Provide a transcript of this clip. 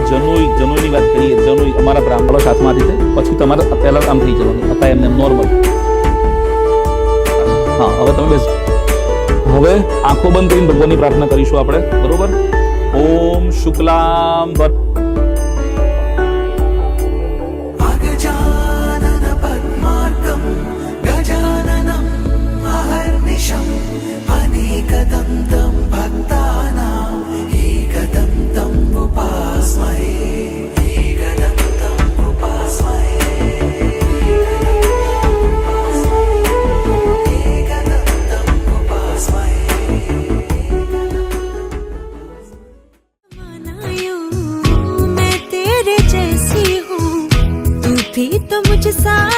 જનોઈની વાત કરીએ, જનોઈ અમારા બ્રાહ્મણો સાથમાંથી છે, પછી તમારે પહેલા આમ થઈ જવાનું, હતા એમને નોર્મલ. હા, હવે તમે બેસ. હવે આંખો બંધ કરીને ભગવાનની પ્રાર્થના કરીશું આપણે, બરોબર? ઓમ શુક્લામ भी तो मुझ सा